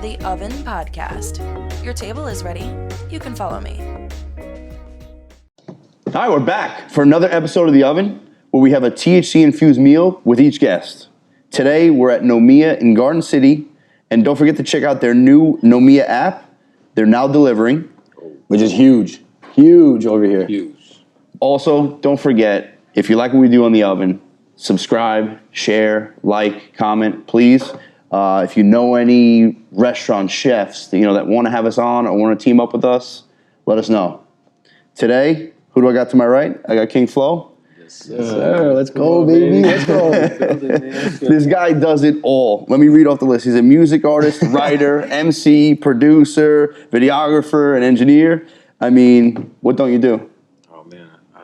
The Oven Podcast. Your table is ready. You can follow me. Hi, we're back for another episode of The Oven, where we have a THC-infused meal with each guest. Today, we're at Nomiya in Garden City, and don't forget to check out their new Nomiya app. They're now delivering, which is huge. Huge over here. Huge. Also, don't forget, if you like what we do on The Oven, subscribe, share, like, comment, please. If you know any restaurant chefs that want to have us on or want to team up with us, let us know. Today, who do I got to my right? I got King F.L.O. Yes, sir. Let's go, baby. Let's go. This guy does it all. Let me read off the list. He's a music artist, writer, MC, producer, videographer, and engineer. I mean, what don't you do? Oh man, I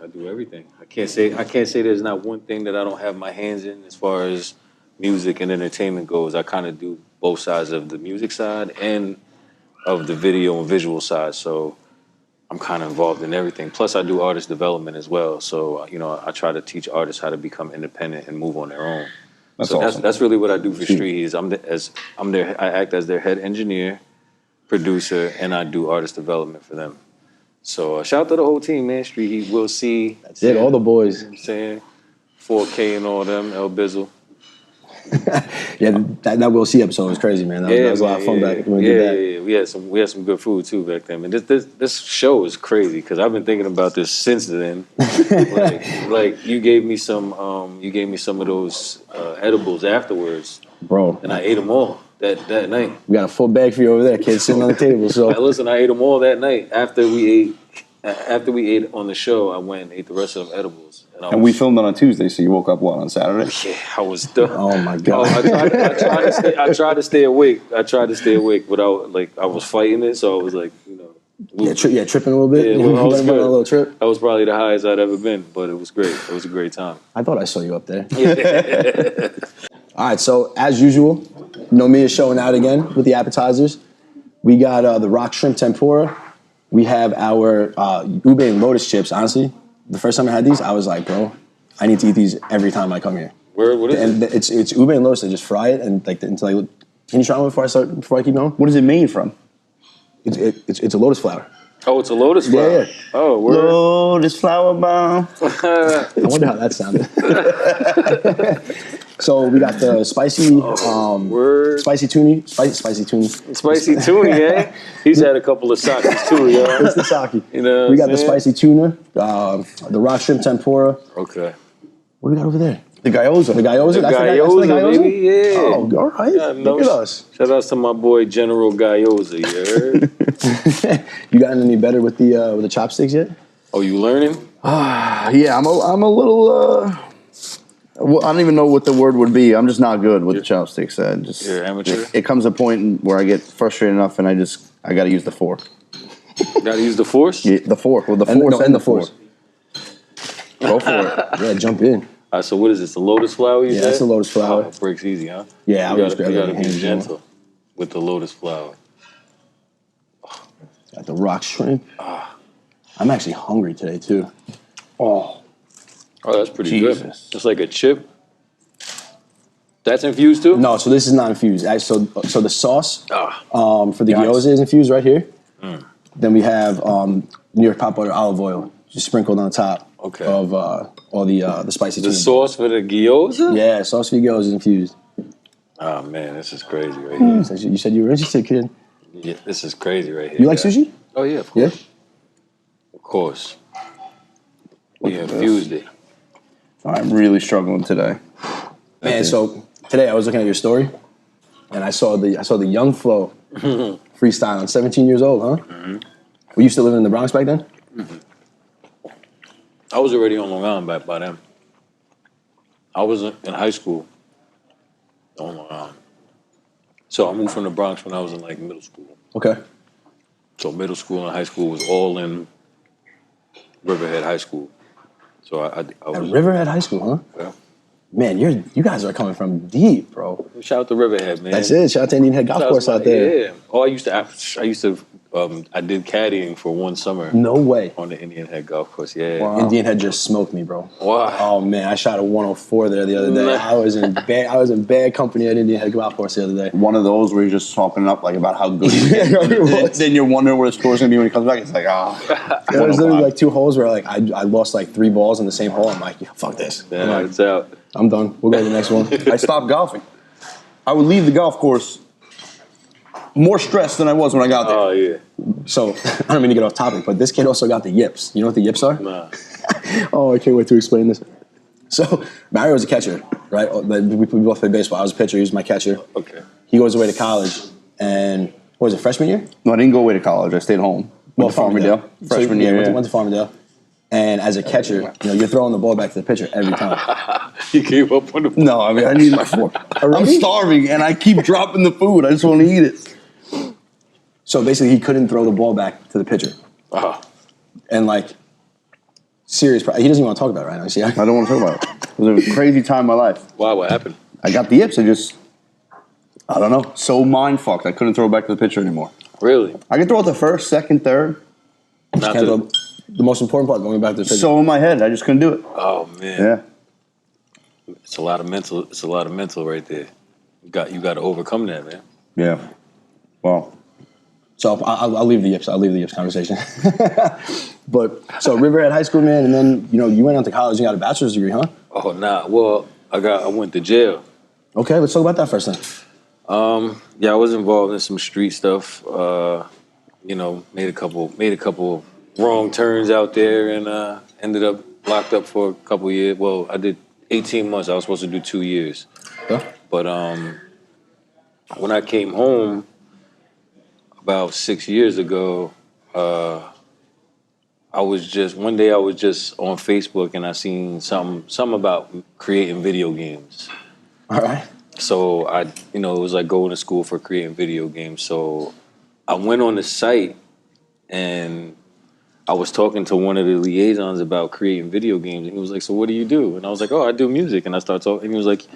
do everything. I can't say there's not one thing that I don't have my hands in as far as music and entertainment goes. I kind of do both sides of the music side and of the video and visual side. So I'm kind of involved in everything. Plus, I do artist development as well. So I try to teach artists how to become independent and move on their own. That's awesome. That's really what I do for StreetHeat's. I act as their head engineer, producer, and I do artist development for them. So shout out to the whole team, man. StreetHeat's, Will C. That's it, all the boys. You know what I'm saying? 4K and all them, El Bizzle. Yeah, that Will C episode was crazy, man. That was a lot of fun back when we did that. Yeah. We had some good food too back then. And this show is crazy because I've been thinking about this since then. like you gave me some of those edibles afterwards, Bro. and I ate them all that night. We got a full bag for you over there, kid, sitting on the table. So Listen, I ate them all that night after we ate on the show. I went and ate the rest of them edibles. And we filmed it on Tuesday, so you woke up on Saturday? Yeah, I was done. Oh my God. I tried to stay awake. But I was fighting it, so I was like, tripping a little bit. Yeah, well, I was a little trip. That was probably the highest I'd ever been, but it was great. It was a great time. I thought I saw you up there. All right, so as usual, Nomiya showing out again with the appetizers. We got the rock shrimp tempura. We have our ube and lotus chips. Honestly, the first time I had these, I was like, bro, I need to eat these every time I come here. What is it? It's ube and lotus. They just fry it and can you try one before I keep going? What is it made from? It's a lotus flower. Oh, it's a lotus flower. Yeah. Oh, word. Lotus flower bomb. I wonder how that sounded. So we got the spicy tuna. Spicy tuna, eh? He's had a couple of sakis too, yo. It's the sake. You know we got the spicy tuna, the rock shrimp tempura. Okay. What do we got over there? The gyoza. The gyoza? That's the gyoza, baby. Yeah. Oh, all right. Yeah, Look at us. Shout out to my boy General Gyoza, you heard? You gotten any better with the chopsticks yet? Oh, you learning? Yeah, I'm a little. I don't even know what the word would be. I'm just not good with the chopsticks. You're amateur? It comes a point where I get frustrated enough, and I got to use the fork. Gotta use the force? Yeah, the fork. Well, the force and the force. Go for it. Yeah, jump in. All right, so what is this? The lotus flower you said? Yeah, that's the lotus flower. Oh, it breaks easy, huh? Yeah, you I was gotta be gentle with the lotus flower. Got the rock shrimp. I'm actually hungry today too. Oh, that's pretty Jesus. good. It's like a chip. That's infused too? No, so this is not infused. So the sauce for the Nice. gyoza is infused right here. Then we have New York pot butter olive oil just sprinkled on top of all the spicy The tuna. sauce for the gyoza? Yeah, sauce for the gyoza is infused. Oh man, this is crazy right here. So you said you were interested, kid. Yeah, this is crazy right here. You like sushi? Oh yeah, of Yeah. course. Of course. We infused it. I'm really struggling today. Man, so today I was looking at your story, and I saw the young F.L.O. freestyling. 17 years old, huh? Mm-hmm. Were you still living in the Bronx back then? Mm-hmm. I was already on Long Island back by then. I was in high school on Long Island. So I moved from the Bronx when I was in like middle school. Okay. So middle school and high school was all in Riverhead High School. So I was At Riverhead High School, huh? Yeah. Man, you guys are coming from deep, bro. Shout out to Riverhead, man. That's it. Shout out to Indian Head Golf Shout Course to out there. Yeah. Oh, I used to I did caddying for one summer. No way. On the Indian Head golf course. Yeah. Wow. Indian Head just smoked me, bro. Wow. Oh man, I shot a 104 there the other day. Nice. I was in bad company at Indian Head golf course the other day. One of those where you're just talking up like about how good you Yeah, get. it was. Then you're wondering where the score's gonna be when he comes back. It's like, There was literally like 2 holes where like I lost like 3 balls in the same hole. I'm like, yeah, fuck this. I'm, Yeah, like, it's out. I'm done. We'll go to the next one. I stopped golfing. I would leave the golf course more stressed than I was when I got there. Oh yeah. So I don't mean to get off topic, but this kid also got the yips. You know what the yips are? Nah. Oh, I can't wait to explain this. So Mario was a catcher, right? We both played baseball. I was a pitcher. He was my catcher. Okay. He goes away to college, and what was it, freshman year? No, I didn't go away to college. I stayed home. Went to Farmingdale. So, Freshman yeah, year. went to Farmingdale. And as a catcher, you're throwing the ball back to the pitcher every time. You gave up on the. No, I mean, I need my fork. I'm starving, and I keep dropping the food. I just want to eat it. So basically, he couldn't throw the ball back to the pitcher. And like, serious. He doesn't even want to talk about it right now. See, I don't want to talk about it. It was a crazy time in my life. Why? What happened? I got the yips. I don't know, so mind fucked. I couldn't throw it back to the pitcher anymore. Really? I could throw it the first, second, third. Not can't throw the most important part, going back to the pitcher. So in my head, I just couldn't do it. Oh man. Yeah. It's a lot of mental. It's a lot of mental right there. You got to overcome that, man. Yeah. Well. So I'll leave the yips. I'll leave the yips conversation. But so Riverhead High School, man, and then you went on to college and got a bachelor's degree, huh? Oh nah. Well, I went to jail. Okay, let's talk about that first then. Yeah, I was involved in some street stuff. Made a couple wrong turns out there, and ended up locked up for a couple years. Well, I did 18 months. I was supposed to do 2 years. Yeah. But when I came home about 6 years ago, one day I was just on Facebook and I seen something about creating video games. All right. So it was like going to school for creating video games. So I went on the site and I was talking to one of the liaisons about creating video games, and he was like, "So what do you do?" And I was like, "Oh, I do music." And I started talking, and he was like,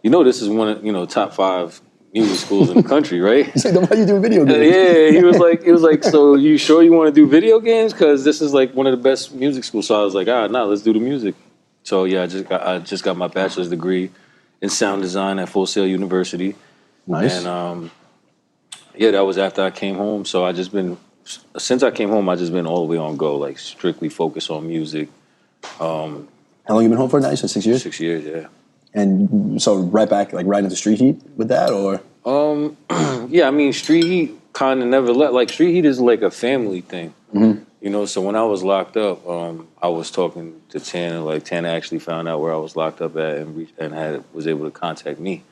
"This is one of top 5 music schools in the country, right?" He's like, "Then why you doing video games?" Yeah, he was like, "So you sure you want to do video games? Because this is like one of the best music schools." So I was like, let's do the music." So yeah, I just got my bachelor's degree in sound design at Full Sail University. Nice. And that was after I came home. So since I came home, I just been all the way on go, like strictly focused on music. How long you been home for now? You said 6 years? 6 years, yeah. And so right back, like right into Street Heat with that, or? Yeah, I mean, Street Heat kind of never left. Like, Street Heat is like a family thing. Mm-hmm. So when I was locked up, I was talking to Tana. Like, Tana actually found out where I was locked up at and was able to contact me.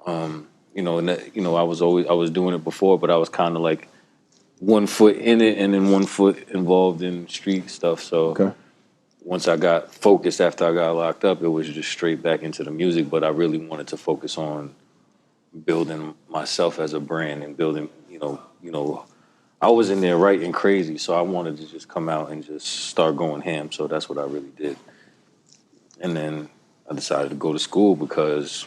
I was doing it before, but I was kind of like one foot in it and then one foot involved in street stuff. So once I got focused after I got locked up, it was just straight back into the music. But I really wanted to focus on building myself as a brand and building, I was in there writing crazy. So I wanted to just come out and just start going ham. So that's what I really did. And then I decided to go to school because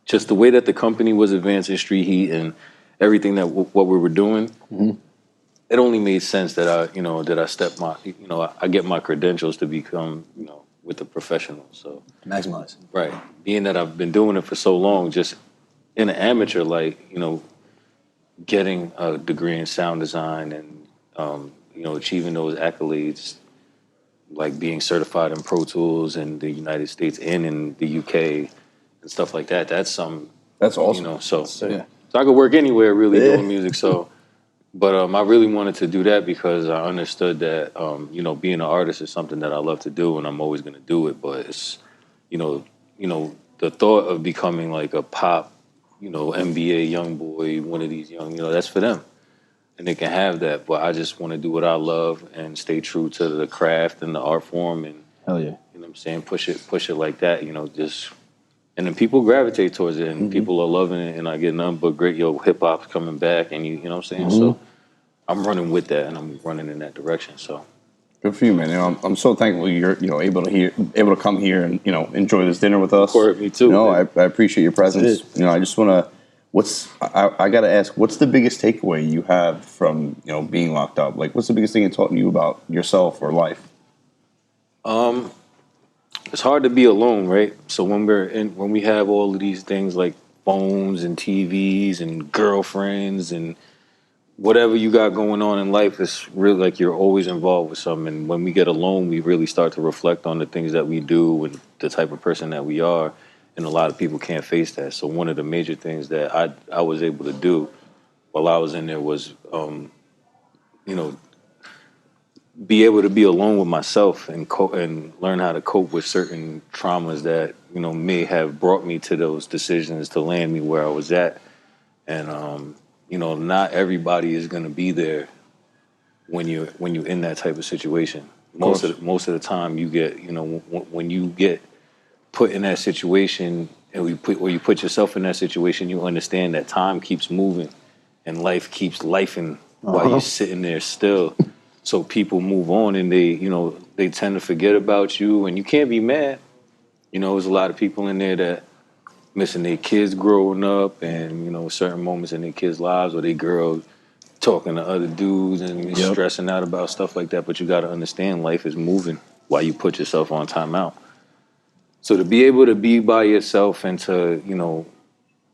just the way that the company was advancing Street Heat and everything that what we were doing, it only made sense that I get my credentials to become, with the professional. So Maximize. Right. Being that I've been doing it for so long, just in an amateur, getting a degree in sound design and, achieving those accolades, like being certified in Pro Tools in the United States and in the UK and stuff like that. That's awesome. So I could work anywhere really doing music. So, but I really wanted to do that because I understood that, being an artist is something that I love to do and I'm always going to do it. But it's, the thought of becoming like a pop, NBA young boy, one of these young, that's for them. And they can have that. But I just want to do what I love and stay true to the craft and the art form. And, hell yeah. You know what I'm saying? Push it like that, and then people gravitate towards it, and people are loving it, and I get nothing but great, hip hop's coming back, and you know what I'm saying? So I'm running with that, and I'm running in that direction. So good for you, man. I'm so thankful you're able to come here and enjoy this dinner with us. Me too. I appreciate your presence. I just want to I gotta ask, what's the biggest takeaway you have from being locked up? Like, what's the biggest thing it taught you about yourself or life? It's hard to be alone, right? So when we have all of these things like phones and TVs and girlfriends and whatever you got going on in life, it's really like you're always involved with something. And when we get alone, we really start to reflect on the things that we do and the type of person that we are. And a lot of people can't face that. So one of the major things that I was able to do while I was in there was, be able to be alone with myself and learn how to cope with certain traumas that may have brought me to those decisions to land me where I was at. And not everybody is going to be there when you're in that type of situation. Most of the time, you get when you get put in that situation and you put yourself in that situation, you understand that time keeps moving and life keeps lifing while you're sitting there still. So people move on and they tend to forget about you, and you can't be mad. There's a lot of people in there that missing their kids growing up, and certain moments in their kids' lives where they girls talking to other dudes and stressing out about stuff like that. But you got to understand, life is moving while you put yourself on timeout. So to be able to be by yourself and to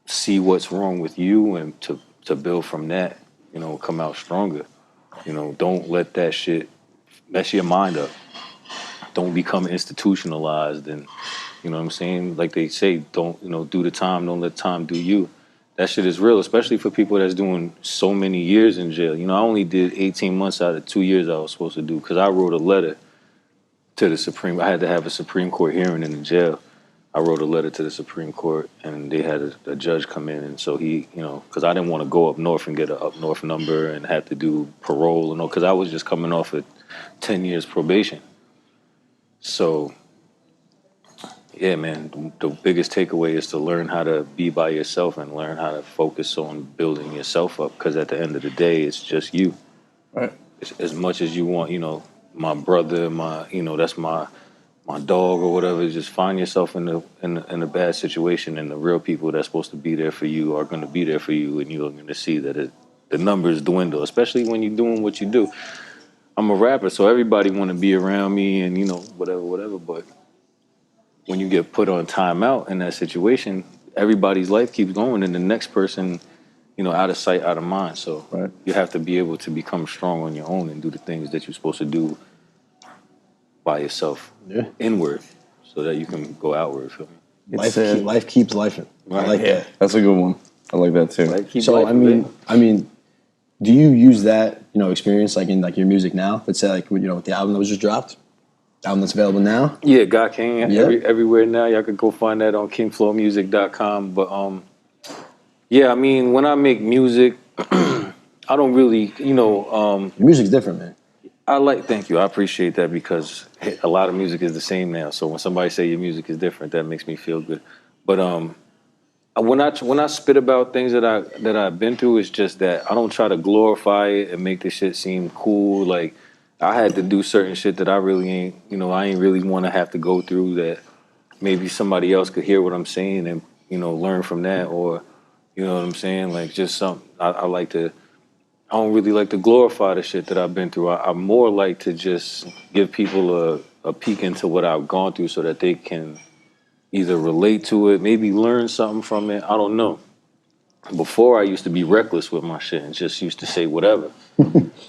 see what's wrong with you and to build from that, come out stronger. Don't let that shit mess your mind up. Don't become institutionalized and, what I'm saying? Like they say, don't, do the time, don't let time do you. That shit is real, especially for people that's doing so many years in jail. I only did 18 months out of 2 years I was supposed to do because I wrote a letter to the Supreme. I had to have a Supreme Court hearing in the jail. I wrote a letter to the Supreme Court, and they had a judge come in, and so he, because I didn't want to go up north and get an up north number and have to do parole and all, because I was just coming off of 10 years probation. So, yeah, man, the biggest takeaway is to learn how to be by yourself and learn how to focus on building yourself up, because at the end of the day, it's just you. Right. As much as you want, my brother, that's my dog or whatever, just find yourself in a bad situation, and the real people that's supposed to be there for you are going to be there for you, and you're going to see that the numbers dwindle, especially when you're doing what you do. I'm a rapper, so everybody want to be around me and whatever. But when you get put on timeout in that situation, everybody's life keeps going, and the next person, out of sight, out of mind. So you have to be able to become strong on your own and do the things that you're supposed to do by yourself, inward, so that you can go outward. Feel me? Life keeps lifing. Right. I like that. That's a good one. I like that too. So I mean, do you use that experience like in like your music now? Let's say like with the album that was just dropped, the album that's available now. Yeah, God King everywhere now. Y'all could go find that on kingflowmusic.com. But yeah, I mean, when I make music, I don't really, Your music's different, man. thank you. I appreciate that, because a lot of music is the same now. So when somebody say your music is different, that makes me feel good. But when I spit about things that I've been through, it's just that I don't try to glorify it and make this shit seem cool. Like I had to do certain shit that I really ain't, I ain't really want to have to go through, that maybe somebody else could hear what I'm saying and, learn from that, or, what I'm saying? Like just something I don't really like to glorify the shit that I've been through. I more like to just give people a peek into what I've gone through so that they can either relate to it, maybe learn something from it. I don't know. Before, I used to be reckless with my shit and just used to say whatever.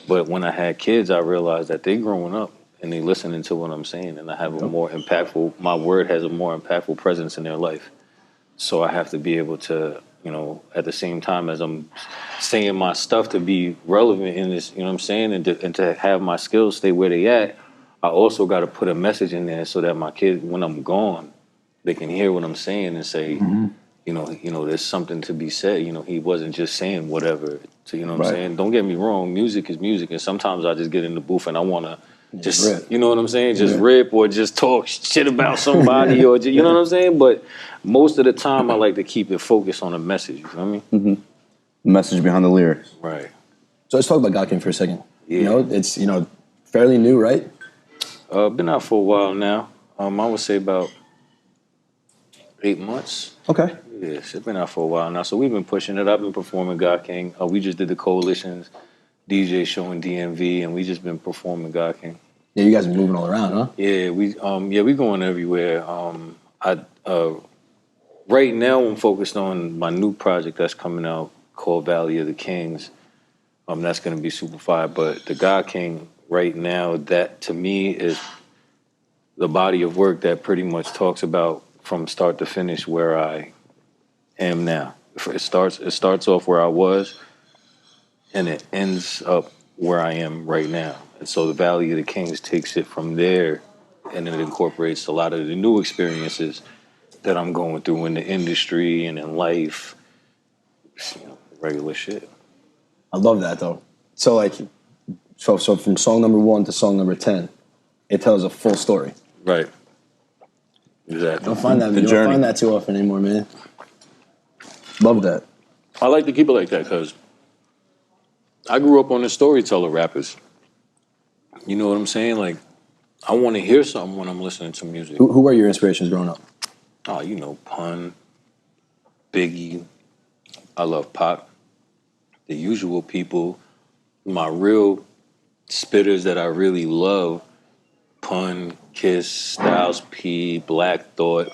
But when I had kids, I realized that they growing up and they listening to what I'm saying, and I have my word has a more impactful presence in their life. So I have to be able to, at the same time as I'm saying my stuff, to be relevant in this, what I'm saying, and to have my skills stay where they at, I also got to put a message in there so that my kids, when I'm gone, they can hear what I'm saying and say, there's something to be said. He wasn't just saying whatever. So, what I'm saying? Don't get me wrong, music is music, and sometimes I just get in the booth and I want to just rip. You know what I'm saying? Just rip or just talk shit about somebody or just, you know what I'm saying? But most of the time I like to keep it focused on a message, you feel me? Mm-hmm. Message behind the lyrics. Right. So let's talk about God King for a second. Yeah. It's fairly new, right? Been out for a while now. I would say about 8 months. Okay. Yeah, it's been out for a while now. So we've been pushing it. I've been performing God King. We just did the Coalitions DJ show in DMV, and we just been performing God King. Yeah, you guys are moving all around, huh? Yeah, we going everywhere. Right now I'm focused on my new project that's coming out called Valley of the Kings. That's gonna be super fire. But the God King right now, that to me is the body of work that pretty much talks about from start to finish where I am now. It starts off where I was, and it ends up where I am right now. And so the Valley of the Kings takes it from there, and it incorporates a lot of the new experiences that I'm going through in the industry and in life. Regular shit. I love that though. So like, so from song number 1 to song number 10, it tells a full story. Right. Exactly. You don't find that too often anymore, man. Love that. I like to keep it like that because I grew up on the storyteller rappers. You know what I'm saying? Like, I want to hear something when I'm listening to music. Who were your inspirations growing up? Oh, Pun, Biggie. I love Pac. The Usual People. My real spitters that I really love, Pun, Kiss, Styles P, Black Thought.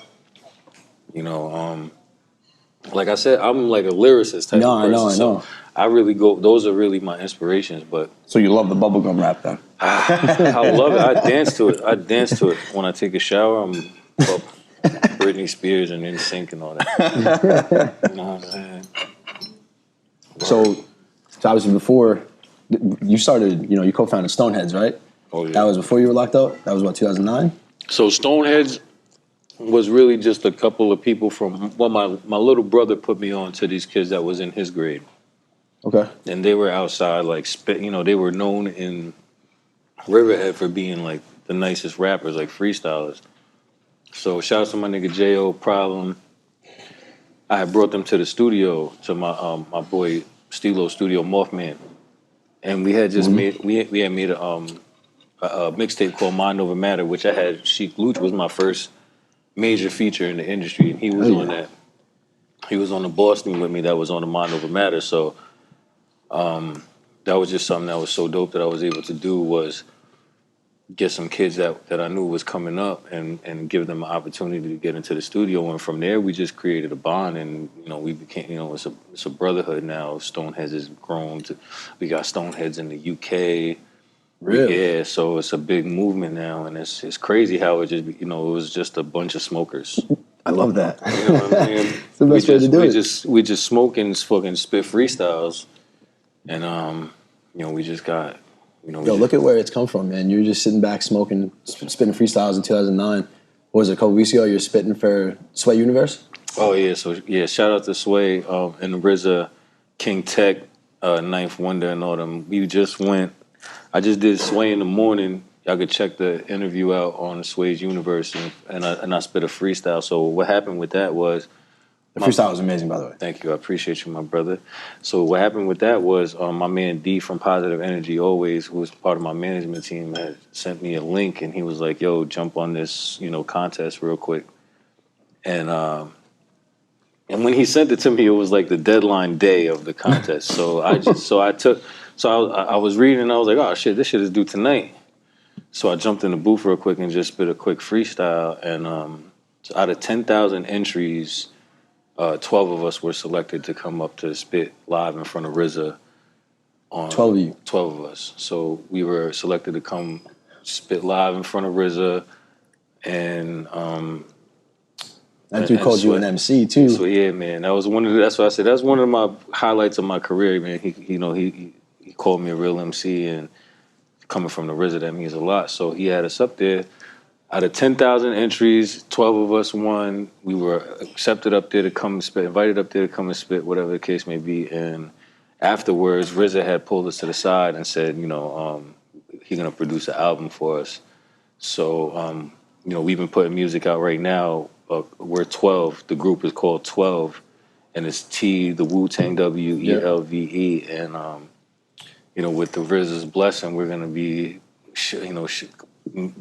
Like I said, I'm like a lyricist type of person. I know. I really those are really my inspirations. But So you love the bubblegum rap then? I love it. I dance to it. When I take a shower, I'm up Britney Spears and NSYNC and all that. You know what I'm saying? So obviously before you started, you co-founded StreetHeat's, right? Oh yeah. That was before you were locked up? That was what, 2009? So StreetHeat's was really just a couple of people from my little brother put me on to these kids that was in his grade. Okay. And they were outside like they were known in Riverhead for being like the nicest rappers, like freestylers. So shout out to my nigga J.O. Problem. I had brought them to the studio to my boy Stilo Studio Mothman, and we had just made a mixtape called Mind Over Matter, which I had Sheik Luch was my first major feature in the industry, and he was on that. He was on the Boston with me that was on the Mind Over Matter. So that was just something that was so dope that I was able to do was get some kids that I knew was coming up and give them an opportunity to get into the studio. And from there, we just created a bond, and we became it's a brotherhood now. StreetHeat's has grown to, we got StreetHeat's in the UK. Really? Yeah, so it's a big movement now, and it's crazy how it just it was just a bunch of smokers. I love that. You know what I mean? It's the best way to do it. We just smoke and fucking spit freestyles, and we just got Look at where it's come from, man. You're just sitting back smoking, spitting freestyles in 2009. What was it, a couple weeks ago? You're spitting for Sway Universe? Oh yeah, so yeah, shout out to Sway and RZA, King Tech, Ninth Wonder, and all them. We just went. I just did Sway in the morning. Y'all could check the interview out on Sway's Universe, and I spit a freestyle. So what happened with that was The freestyle was amazing, by the way. Thank you. I appreciate you, my brother. So what happened with that was my man D from Positive Energy Always, who was part of my management team, had sent me a link, and he was like, "Yo, jump on this, contest real quick." And when he sent it to me, it was like the deadline day of the contest. So I was reading, and I was like, "Oh shit, this shit is due tonight." So I jumped in the booth real quick and just spit a quick freestyle. And so out of 10,000 entries, 12 of us were selected to come up to spit live in front of RZA. 12 of you? 12 of us. So we were selected to come spit live in front of RZA, and that dude called you an MC too. So yeah, man, that's why I said that's one of my highlights of my career, man. He called me a real MC, and coming from the RZA, that means a lot. So he had us up there. Out of 10,000 entries, 12 of us won. We were accepted up there to come and spit, invited up there to come and spit, whatever the case may be. And afterwards, RZA had pulled us to the side and said, he's going to produce an album for us. So, we've been putting music out right now. We're 12. The group is called 12. And it's T, the Wu-Tang, W-E-L-V-E. And, with the RZA's blessing, we're going to be,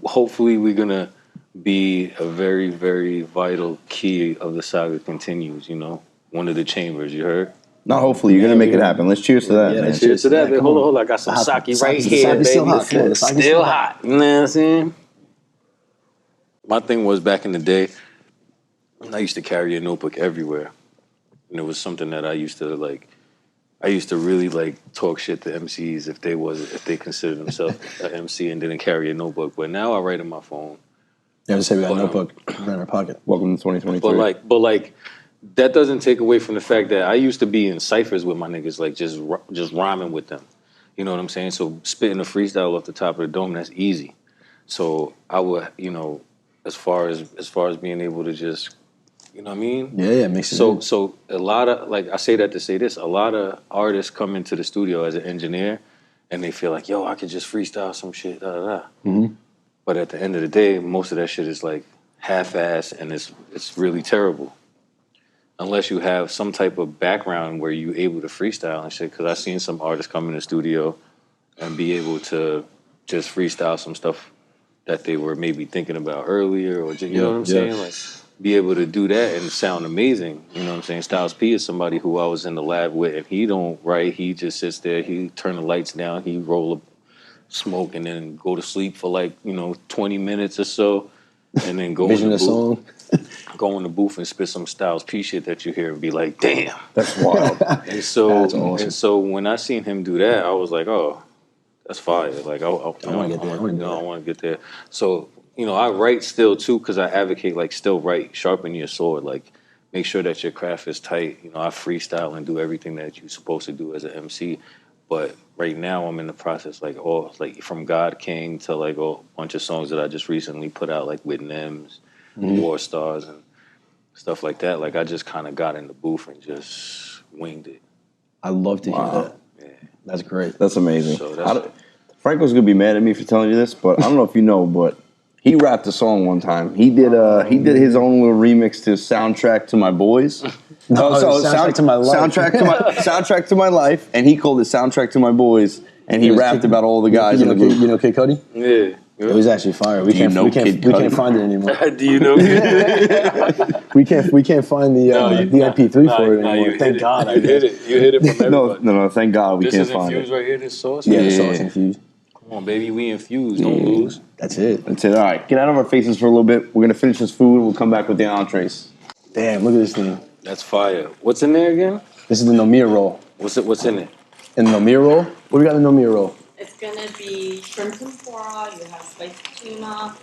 hopefully we're gonna be a very, very vital key of the saga continues, you know? One of the chambers, you heard? Now, hopefully, you're gonna make it happen. Let's cheers to that, man. Cheers to that. Yeah, hold come on. I got some sake right the here, sake's baby. still hot. Come on, the sake's Still hot. You know what I'm saying? My thing was back in the day, I used to carry a notebook everywhere. And it was something that I used to really talk shit to MCs if they considered themselves an MC and didn't carry a notebook. But now I write in my phone. Yeah, just say we got a notebook in our pocket. Welcome to 2023. But that doesn't take away from the fact that I used to be in ciphers with my niggas, like just rhyming with them. You know what I'm saying? So spitting a freestyle off the top of the dome, that's easy. So I would, as far as being able to just, you know what I mean? Yeah, it makes sense. So a lot of, I say that to say this, a lot of artists come into the studio as an engineer and they feel like, yo, I could just freestyle some shit, da da da. Mm-hmm. But at the end of the day, most of that shit is like half-assed and it's really terrible. Unless you have some type of background where you're able to freestyle and shit. Because I've seen some artists come in the studio and be able to just freestyle some stuff that they were maybe thinking about earlier, or you know what I'm saying? Like, be able to do that and sound amazing. You know what I'm saying? Styles P is somebody who I was in the lab with, and he don't write. He just sits there. He turn the lights down. He roll a smoke and then go to sleep for 20 minutes or so, and then go in the booth. Go in the booth and spit some Styles P shit that you hear and be like, damn. That's wild. And so, that's awesome. And so when I seen him do that, I was like, oh, that's fire. Like, I want to get there. I want to get there. So, I write still too, because I advocate still write, sharpen your sword, make sure that your craft is tight. I freestyle and do everything that you're supposed to do as an MC. But right now I'm in the process, from God King to a bunch of songs that I just recently put out, with Nems, War Stars, and stuff like that. I just kind of got in the booth and just winged it. I love to hear that. Yeah. That's great. That's amazing. So Franco's gonna be mad at me for telling you this, but I don't know if you know, but he rapped a song one time. He did his own little remix to "Soundtrack to My Boys." Soundtrack to My Life. Soundtrack to My Life, and he called it "Soundtrack to My Boys," and he rapped about all the guys in the group. You know Kid Cudi? Yeah. It was actually fire. We can't find it anymore. Do you know? we can't find the MP3 for it anymore. Thank God I did. You hit it from everybody. No. Thank God we can't find it. This is infused right here. This sauce. Yeah, the sauce infused. Come on, baby, we infused. Don't lose. That's it. All right, get out of our faces for a little bit. We're gonna finish this food. And we'll come back with the entrees. Damn, look at this thing. That's fire. What's in there again? This is the Nomir roll. What's in it? And the Nomir roll? What do we got in the Nomir roll? It's gonna be shrimp tempura, you have spiced tuna,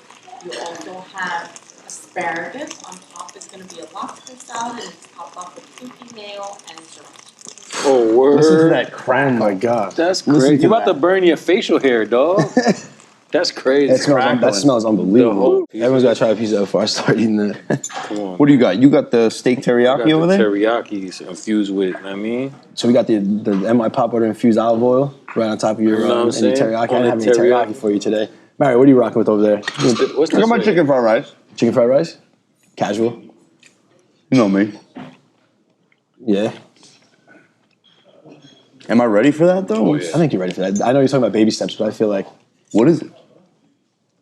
you also have asparagus. On top is gonna be a lobster salad, and it's topped off with pinky mayo and sriracha. Oh, word. Listen to that crack. Oh my God. That's crazy. You about to burn your facial hair, dog. That's crazy. That smells unbelievable. Everyone's got to try a piece of it before I start eating that. Come on. What do you got? You got the steak teriyaki over there? Teriyaki infused with, So we got the MI Pop Butter infused olive oil right on top of your any teriyaki. I didn't have any teriyaki for you today. Mario, what are you rocking with over there? What's I got my chicken fried rice. Chicken fried rice? Casual? You know me. Yeah. Am I ready for that though? Oh, yeah. I think you're ready for that. I know you're talking about baby steps, but I feel like... What is it?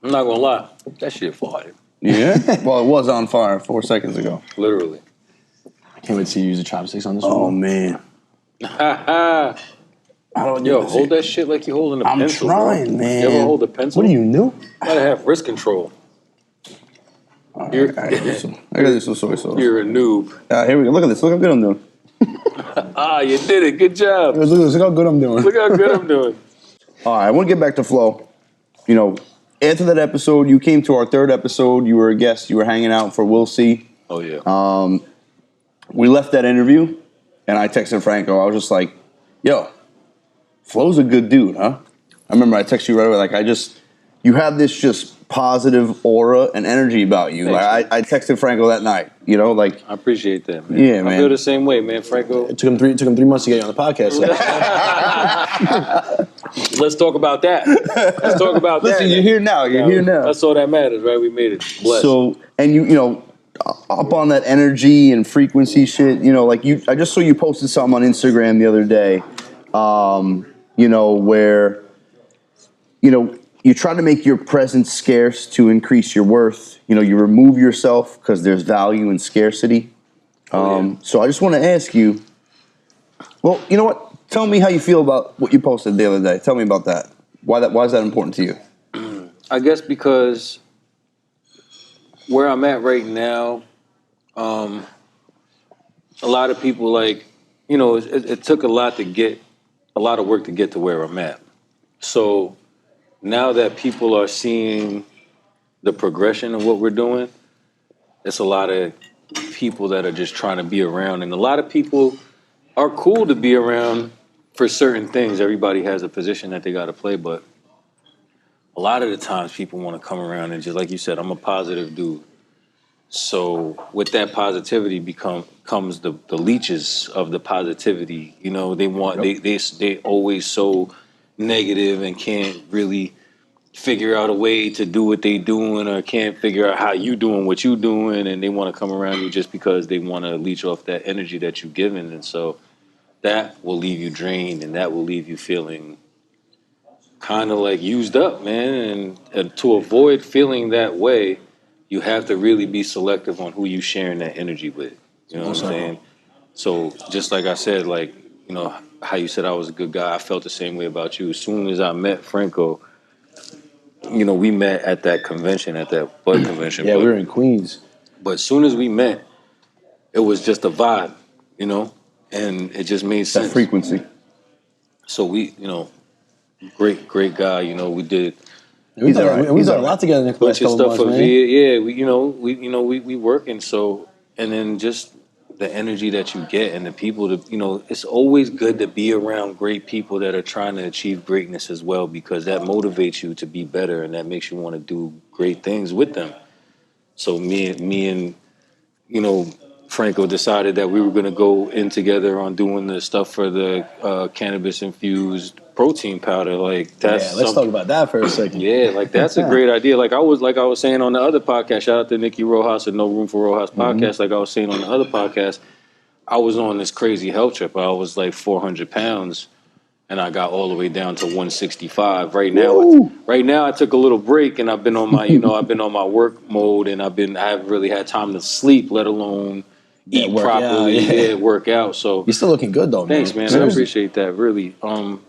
I'm not gonna lie. That shit fire. Yeah? Well, it was on fire 4 seconds ago. Literally. I can't wait to see you use the chopsticks on this Oh, one. man. Yo, hold that shit like you're holding a pencil. I'm trying, bro. man. You ever hold a pencil? What are you, new? Gotta have wrist control. I gotta do some soy sauce. You're a noob. Here we go. Look at this. Look how good I'm doing. You did it. Good job. Look how good I'm doing. Look how good I'm doing. All right, I want to get back to F.L.O. After that episode, you came to our third episode. You were a guest. You were hanging out for We'll See. Oh, yeah. We left that interview, and I texted Franco. I was just like, yo, F.L.O's a good dude, huh? I remember I texted you right away. You have this just positive aura and energy about you. Thanks, I texted Franco that night, I appreciate that, man. Yeah, man. I feel the same way, man, Franco. It took him 3 months to get you on the podcast. Let's talk about that. Let's talk about that. Listen, you're here now. You're here now. That's all that matters, right? We made it. Blessed. So, and you up on that energy and frequency shit, I just saw you posted something on Instagram the other day, where, you try to make your presence scarce to increase your worth. You know, you remove yourself because there's value in scarcity. So I just want to ask you, well, you know what? Tell me how you feel about what you posted the other day. Tell me about that. Why is that important to you? I guess because where I'm at right now, a lot of people like, you know, it took a lot of work to get to where I'm at. So now that people are seeing the progression of what we're doing, it's a lot of people that are just trying to be around, and a lot of people are cool to be around for certain things. Everybody has a position that they got to play, but a lot of the times people want to come around and just like you said, I'm a positive dude. So with that positivity comes the leeches of the positivity. You know, they want they always so negative and can't really figure out a way to do what they doing or can't figure out how you doing what you doing, and they want to come around you just because they want to leech off that energy that you've given. And so that will leave you drained, and that will leave you feeling kind of like used up, man. And to avoid feeling that way, you have to really be selective on who you sharing that energy with. You know what I'm saying? So just like I said, like, you know, how you said I was a good guy, I felt the same way about you. As soon as I met Franco, you know, we met at that convention, at that Bud convention. Yeah, we were in Queens. But as soon as we met, it was just a vibe, you know, and it just made sense. That frequency. So we, you know, great guy. You know, we did. We've done a lot together in the Bunch last of couple stuff months, for man. VIA. We working. So, and then just the energy that you get and the people to, you know, it's always good to be around great people that are trying to achieve greatness as well, because that motivates you to be better and that makes you want to do great things with them. So me and you know, Franco decided that we were going to go in together on doing the stuff for the cannabis infused protein powder. Like that's let's talk about that for a second. Yeah, like that's a great idea. Like I was saying on the other podcast, shout out to Nikki Rojas and No Room for Rojas podcast. Like I was saying on the other podcast, I was on this crazy health trip. I was like 400 pounds and I got all the way down to 165. Right now I took a little break and I've been on my, you know, I've been on my work mode and I haven't really had time to sleep, let alone eat properly, work out. So you're still looking good though, thanks, man. I appreciate that, really.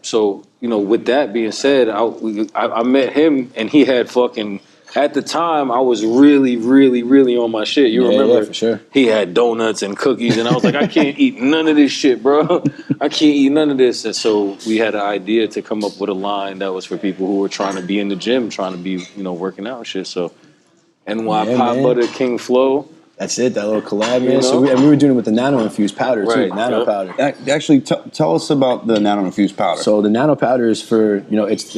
So, you know, with that being said, I met him and he had fucking, at the time, I was really, really, really on my shit. You remember? Yeah, for sure. He had donuts and cookies and I was like, I can't eat none of this shit, bro. I can't eat none of this. And so we had an idea to come up with a line that was for people who were trying to be in the gym, trying to be, you know, working out and shit. So NY Pot Butter King F.L.O. That's it, that little collab, man. You know? So we were doing it with the nano-infused powder, too. Nano powder. Actually, tell us about the nano-infused powder. So the nano powder is for, you know, it's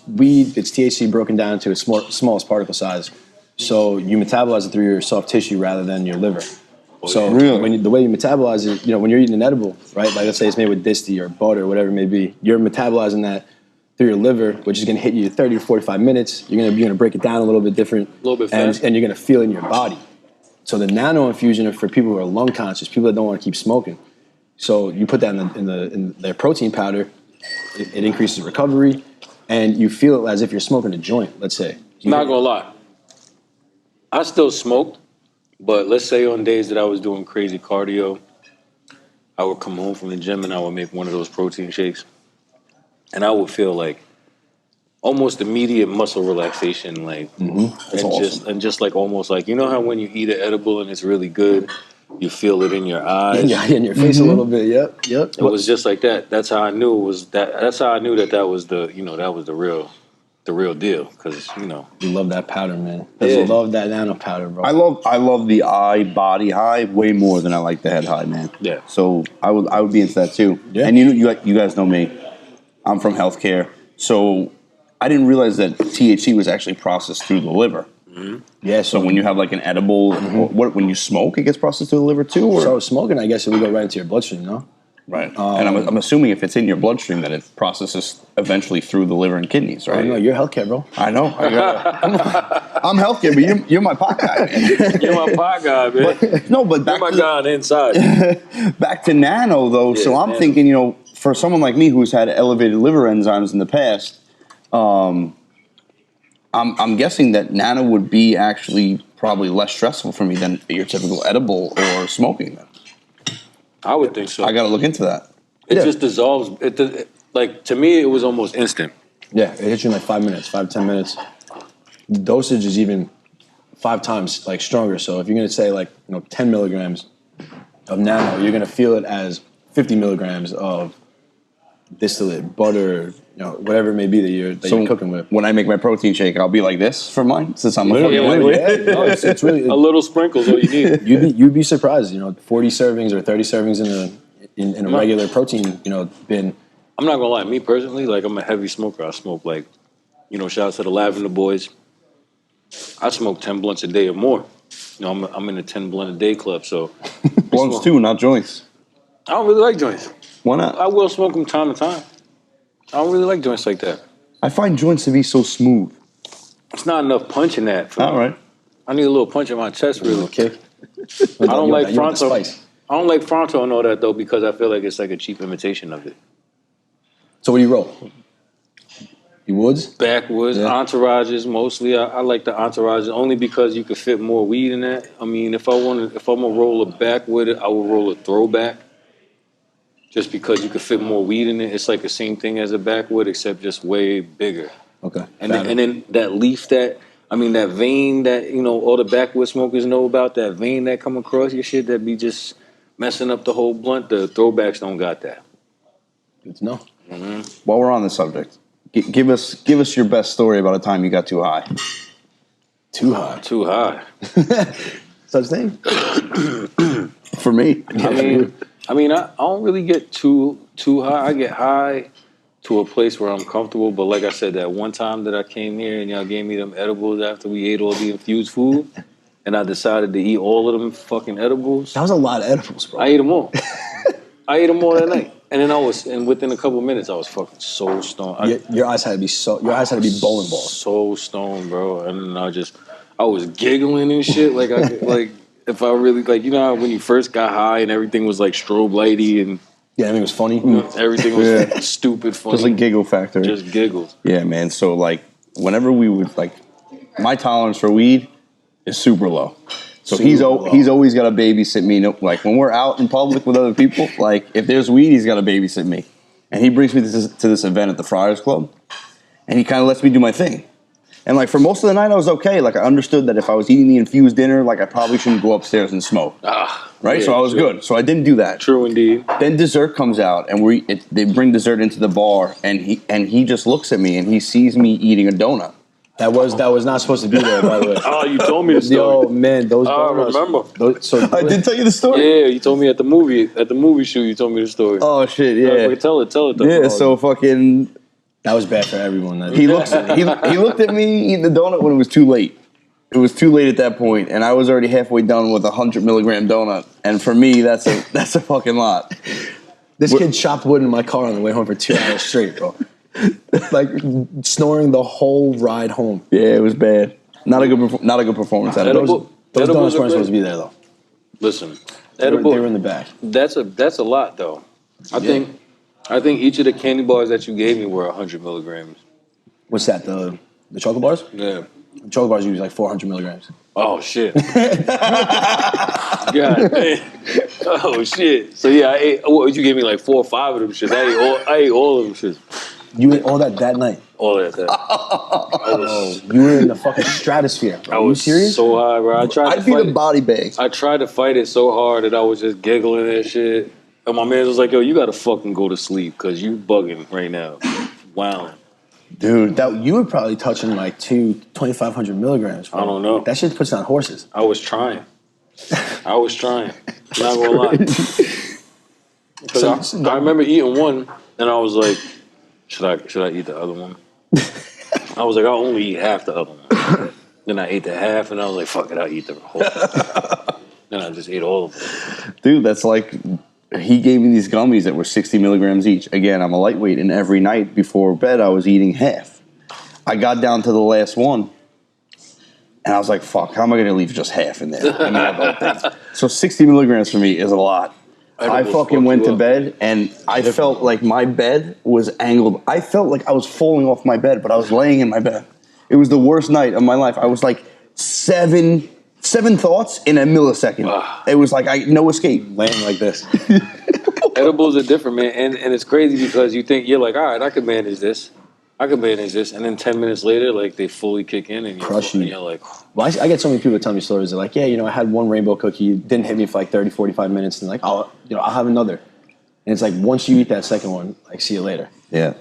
weed, it's THC broken down to its smallest particle size. So you metabolize it through your soft tissue rather than your liver. So the way you metabolize it, you know, when you're eating an edible, right? Like let's say it's made with disti or butter or whatever it may be, you're metabolizing that through your liver, which is going to hit you 30 to 45 minutes. You're going to break it down a little bit different. A little bit fast. And you're going to feel it in your body. So the nano infusion are for people who are lung conscious, people that don't want to keep smoking. So you put that in their protein powder, it increases recovery, and you feel it as if you're smoking a joint, let's say. Not gonna lie, I still smoked, but let's say on days that I was doing crazy cardio, I would come home from the gym and I would make one of those protein shakes, and I would feel like almost immediate muscle relaxation, like, and just like almost like, you know how when you eat an edible and it's really good, you feel it in your eyes, in your face a little bit. Yep. It was just like that. That's how I knew it was that. That's how I knew that was the, you know, that was the real deal. Because, you know, you love that powder, man. I love that nano powder, bro. I love the body high way more than I like the head high, man. Yeah. So I would be into that too. Yeah. And you guys know me. I'm from healthcare, so I didn't realize that THC was actually processed through the liver. Mm-hmm. Yeah, so when you have like an edible, when you smoke, it gets processed through the liver too? Or? So smoking, I guess it would go right into your bloodstream, no? Right. And I'm assuming if it's in your bloodstream that it processes eventually through the liver and kidneys, right? I know, you're healthcare, bro. I know. I'm healthcare, but you're my pot guy, man. You're my pot guy, man. But back you're my guy on the inside. Back to nano, though. Yeah, so I'm thinking, you know, for someone like me who's had elevated liver enzymes in the past, I'm guessing that Nano would be actually probably less stressful for me than your typical edible or smoking. Then I would think so. I got to look into that. It Yeah. just dissolves. Like to me, it was almost instant. Yeah, it hits you in like 5 minutes, 5-10 minutes. The dosage is even 5 times like stronger. So if you're gonna say like 10 milligrams of Nano, you're gonna feel it as 50 milligrams of distillate, butter, whatever it may be that you're cooking with. When I make my protein shake, I'll be like this for mine, since I'm a Literally, fucking lightweight. No, it's really A little sprinkle's all you need. you'd be surprised. 40 servings or 30 servings in a regular protein bin. I'm not gonna lie. Me personally, like I'm a heavy smoker. I smoke like, shout out to the Lavender Boys. I smoke 10 blunts a day or more. I'm in a 10 blunt a day club. So Blunts too, not joints. I don't really like joints. Why not? I will smoke them time to time. I don't really like joints like that. I find joints to be so smooth. It's not enough punch in that. For me. All right. I need a little punch in my chest, really. Okay. I don't like you want the Fronto. spice. I don't like Fronto and all that though because I feel like it's like a cheap imitation of it. So what do you roll? You woods? Backwoods, Yeah. entourages mostly. I like the entourages only because you could fit more weed in that. I mean, if I'm gonna roll a backwood, I will roll a throwback. Just because you could fit more weed in it, it's like the same thing as a backwood, except just way bigger. Okay. And then that leaf that vein that all the backwood smokers know about, that vein that come across your shit that be just messing up the whole blunt. The throwbacks don't got that. Good to know. While we're on the subject, give us your best story about a time you got too high. Too high. Too high. Such thing? For me, I mean, I don't really get too high. I get high to a place where I'm comfortable. But like I said, that one time that I came here and y'all gave me them edibles after we ate all the infused food, and I decided to eat all of them fucking edibles. That was a lot of edibles, bro. I ate them all. I ate them all that night, and then within a couple of minutes, I was fucking so stoned. Your eyes had to be bowling balls. So stoned, bro, and I was giggling and shit. Like if I really how when you first got high and everything was like strobe lighty and Yeah, everything was funny. everything was stupid funny. just like giggle factor. Just giggles. Yeah, man. So like, whenever we would my tolerance for weed is super low. So he's always got to babysit me. Like when we're out in public with other people, like if there's weed, he's got to babysit me. And he brings me to this event at the Friars Club, and he kind of lets me do my thing. And like for most of the night, I was okay. Like I understood that if I was eating the infused dinner, like I probably shouldn't go upstairs and smoke. Right? Yeah, So I was true. good. So I didn't do that. True indeed. Then dessert comes out, and they bring dessert into the bar, and he just looks at me, and he sees me eating a donut. That was not supposed to be there, by the way. Oh, you told me the story. Yo, man, those I donuts. remember. I did tell you the story. Yeah, you told me at the movie shoot. You told me the story. Oh shit! Yeah. Tell it though. Yeah. So fucking. That was bad for everyone. He looked at me eating the donut when it was too late. It was too late at that point, and I was already halfway done with a 100 milligram donut. And for me, that's a fucking lot. This kid chopped wood in my car on the way home for 2 hours straight, bro. Like snoring the whole ride home. Yeah, it was bad. Not a good performance out of those. Those Edibles donuts are weren't great. supposed to be there though. Listen, They were in the back. That's a lot though. I think each of the candy bars that you gave me were 100 milligrams. What's that? The chocolate bars? Yeah. The chocolate bars usually like 400 milligrams. Oh shit. God man. Oh shit. So yeah, you gave me like 4 or 5 of them shits. I ate all of them shits. You ate all that night. All that. You were in the fucking stratosphere, bro. I Are you was serious? so high, bro. I'd be the body bag. I tried to fight it so hard that I was just giggling and shit. And my man was like, yo, you gotta fucking go to sleep because you bugging right now. Wow. Dude, You were probably touching like 2,500 milligrams. Bro. I don't know. That shit puts on horses. I was trying. Not gonna lie. Because I remember eating one and I was like, should I eat the other one? I was like, I'll only eat half the other one. Then I ate the half and I was like, fuck it, I'll eat the whole thing. Then I just ate all of them. dude, that's like he gave me these gummies that were 60 milligrams each. Again, I'm a lightweight, and every night before bed, I was eating half. I got down to the last one, and I was like, fuck, how am I going to leave just half in there? I mean, I don't think. So 60 milligrams for me is a lot. I fucking went to bed, and I felt like my bed was angled. I felt like I was falling off my bed, but I was laying in my bed. It was the worst night of my life. I was like seven thoughts in a millisecond. It was like no escape. Laying like this. Edibles are different, man, and it's crazy because you think you're like, all right, I can manage this, and then 10 minutes later, like they fully kick in and Crush you. and you're like, Well, I get so many people tell me stories. They're like, yeah, I had one rainbow cookie, didn't hit me for like 30, 45 minutes, and like, I'll have another. And it's like once you eat that second one, like, see you later. Yeah.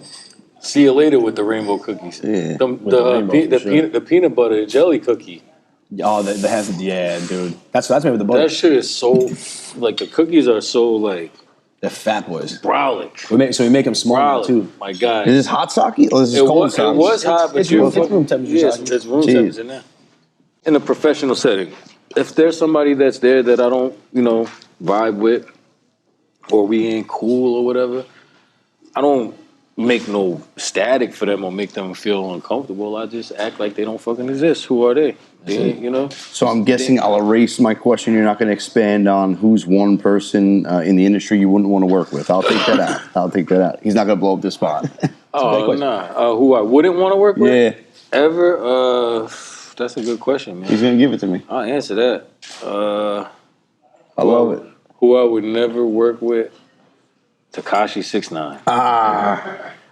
see you later with the rainbow cookies. Yeah. The peanut butter jelly cookie. Oh, they have, yeah, dude. That's maybe the butter. That shit is so like the cookies are so like The fat boys. brolic. We make them small too. My God. Is this hot sake or is this cold sake? It was hot, but It's room temperature. Yes, it's room temperature in there. In a professional setting, if there's somebody that's there that I don't, vibe with, or we ain't cool or whatever, I don't make no static for them or make them feel uncomfortable. I just act like they don't fucking exist. Who are they? So I'm guessing I'll erase my question. You're not going to expand on who's one person in the industry you wouldn't want to work with. I'll take that out. He's not going to blow up the spot. Oh, nah. Who I wouldn't want to work with? Yeah. Ever? That's a good question, man. He's going to give it to me. I'll answer that. I love it. Who I would never work with? Tekashi 6ix9ine.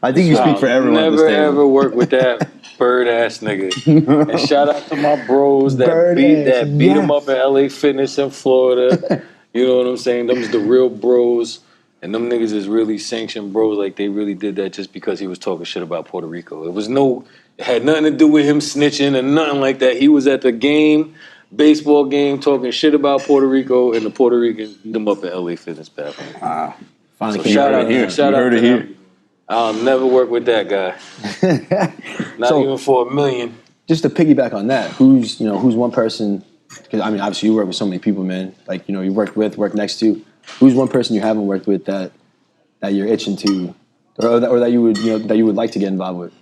I think you speak for everyone at this Never table. ever work with that bird ass nigga. And shout out to my bros that beat him up at LA Fitness in Florida. You know what I'm saying? Them's the real bros. And them niggas is really sanctioned bros. Like they really did that just because he was talking shit about Puerto Rico. It had nothing to do with him snitching and nothing like that. He was at the baseball game, talking shit about Puerto Rico, and the Puerto Ricans beat him up at LA Fitness bathroom. Finally, So shout out here. Shout You out heard to it here. him. I'll never work with that guy. Not even for $1 million. Just to piggyback on that, who's one person? Because I mean, obviously you work with so many people, man. Like you work next to. Who's one person you haven't worked with that you're itching to, or that you would like to get involved with?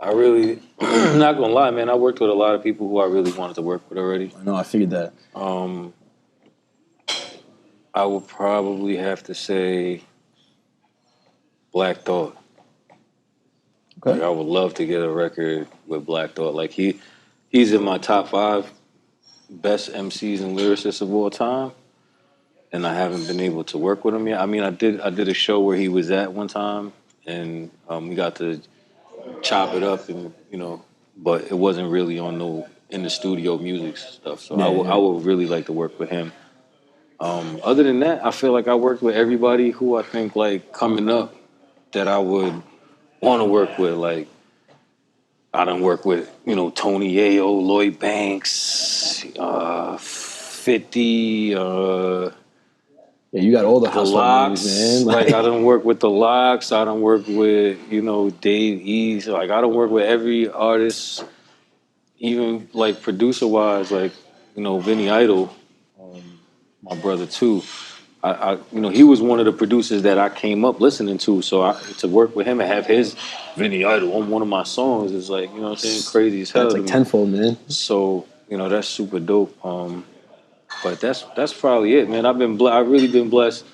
I really, not gonna lie, man. I worked with a lot of people who I really wanted to work with already. I know, I figured that. I would probably have to say Black Thought. Okay. Like, I would love to get a record with Black Thought. Like he's in my top 5 best MCs and lyricists of all time, and I haven't been able to work with him yet. I mean, I did a show where he was at one time, and we got to chop it up, and but it wasn't really on no in the studio music stuff. So I would really like to work with him. Other than that, I feel like I worked with everybody who I think like coming up that I would want to work with. Like I done work with Tony Yayo, Lloyd Banks, 50. Yeah, you got all the Locks, names, man. like I done work with the Locks. I done work with Dave East. Like I done work with every artist, even like producer wise, like Vinny Idol. My brother too. He was one of the producers that I came up listening to. So to work with him and have his Vinny Idol on one of my songs is like, what I'm saying, crazy as hell. That's like tenfold, man. So that's super dope. But that's probably it, man. I've really been blessed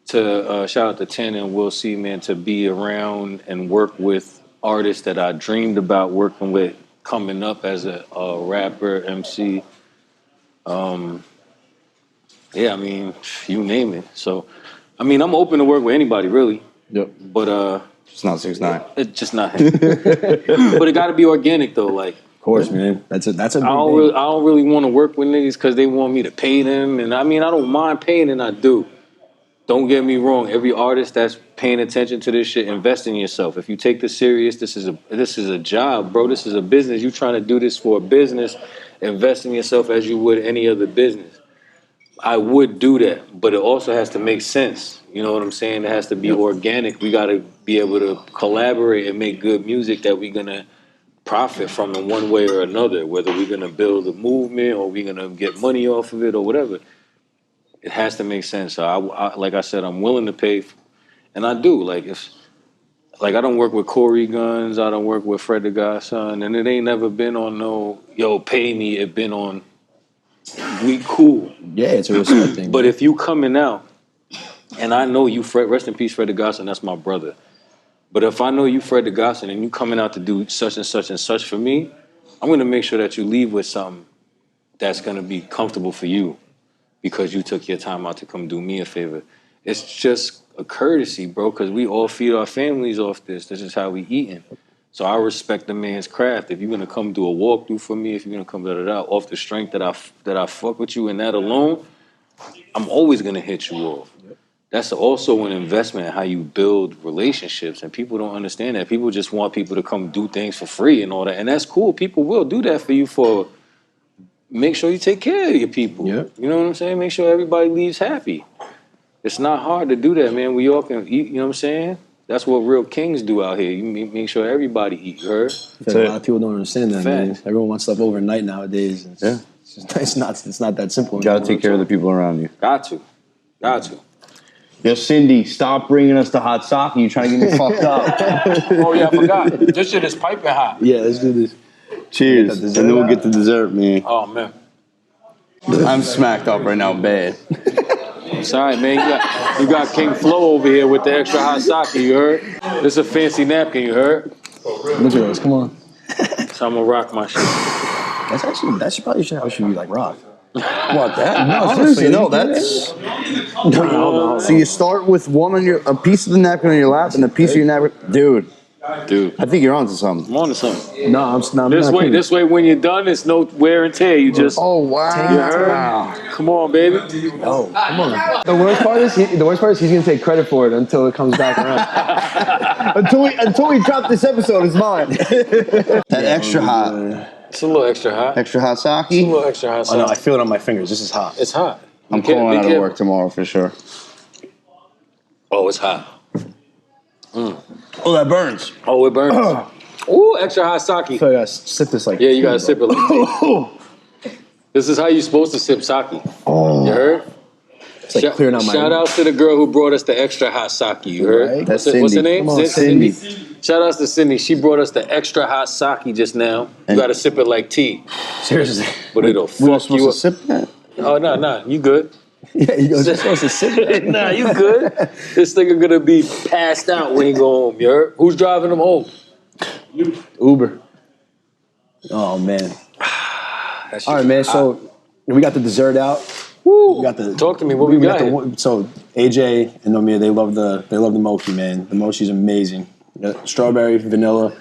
to shout out to 10 and Will C, man, to be around and work with artists that I dreamed about working with coming up as a rapper, MC. Yeah, I mean, you name it. So, I mean, I'm open to work with anybody, really. Yep. But It's not 6ix9ine. it's just not him. But it got to be organic, though. Like, Of course, man. That's a big I don't really want to work with niggas because they want me to pay them, and I mean, I don't mind paying, and I do. Don't get me wrong. Every artist that's paying attention to this shit, invest in yourself. If you take this serious, this is a job, bro. This is a business. You trying to do this for a business. Invest in yourself as you would any other business. I would do that, but it also has to make sense. You know what I'm saying? It has to be organic. We got to be able to collaborate and make good music that we're going to profit from in one way or another, whether we're going to build a movement or we're going to get money off of it or whatever. It has to make sense. So I like I said, I'm willing to pay, and I do. Like I don't work with Corey Guns, I don't work with Fred the Godson, and it ain't never been on no, yo, pay me. It been on, we cool. Yeah, it's a respect thing. But if you coming out, and I know you, Fred, rest in peace, Fred the Godson, that's my brother. But if I know you Fred the Godson and you coming out to do such and such and such for me, I'm gonna make sure that you leave with something that's gonna be comfortable for you because you took your time out to come do me a favor. It's just a courtesy, bro, because we all feed our families off this. This is how we eating. So I respect the man's craft. If you're gonna come do a walkthrough for me, if you're gonna come da off the strength that I fuck with you and that alone, I'm always gonna hit you off. That's also an investment in how you build relationships, and people don't understand that. People just want people to come do things for free and all that, and that's cool. People will do that for you for. Make sure you take care of your people. Yeah. You know what I'm saying? Make sure everybody leaves happy. It's not hard to do that, man. We all can eat. You know what I'm saying? That's what real kings do out here. You make sure everybody eat. You heard? A lot of people don't understand that, man. Fact. Everyone wants stuff overnight nowadays. It's not that simple. You gotta take care of the people around you. Got to. Yo, Cindy, stop bringing us the hot sake. You trying to get me fucked up. Oh yeah, I forgot. This shit is piping hot. Yeah, let's do this. Cheers. And then we'll get the dessert, man. Oh man. I'm smacked up right now, bad. It's all right, man. You got King F.L.O over here with the extra hot sake, you heard? This is a fancy napkin, you heard? Look at those, come on. So I'm gonna rock my shit. That's probably how it should be like rock. What, that? No, seriously, seriously, no, that's... Hold on. So you start with a piece of the napkin on your lap and a piece of your napkin. Dude, I think you're onto something. I'm on to something. No, I'm not. This way, when you're done, it's no wear and tear. You just. Oh, wow. You heard? Come on, baby. Oh, come on. The worst part is he's gonna take credit for it until it comes back around. until we drop this episode, it's mine. That extra hot. It's a little extra hot. Extra hot It's a sake? little extra hot. Oh no, I feel it on my fingers. This is hot. It's hot. I'm calling out of work tomorrow for sure. Oh, it's hot. Oh, that burns. Oh, it burns. Ooh, extra hot sake. I feel like I gotta sip this like. Yeah, you gotta sip it like tea. This is how you're supposed to sip sake. Oh. You heard? It's like clearing out my. Shout out to the girl who brought us the extra hot sake. You heard? Right. That's What's her name? Come on, Cindy. Shout out to Cindy. She brought us the extra hot sake just now. You gotta sip it like tea, Seriously. but it'll We're not fuck you supposed to up. sip that? Oh no, you good? Yeah, he goes. You're supposed to sip it. Nah, you good? This nigga gonna be passed out when he go home. You heard? Who's driving him home? Uber. Oh man. All right, man. So we got the dessert out. Woo. We got the. Talk to me. What we got here? So AJ and Nomia, they love the mochi, man. The mochi's amazing. Strawberry, vanilla,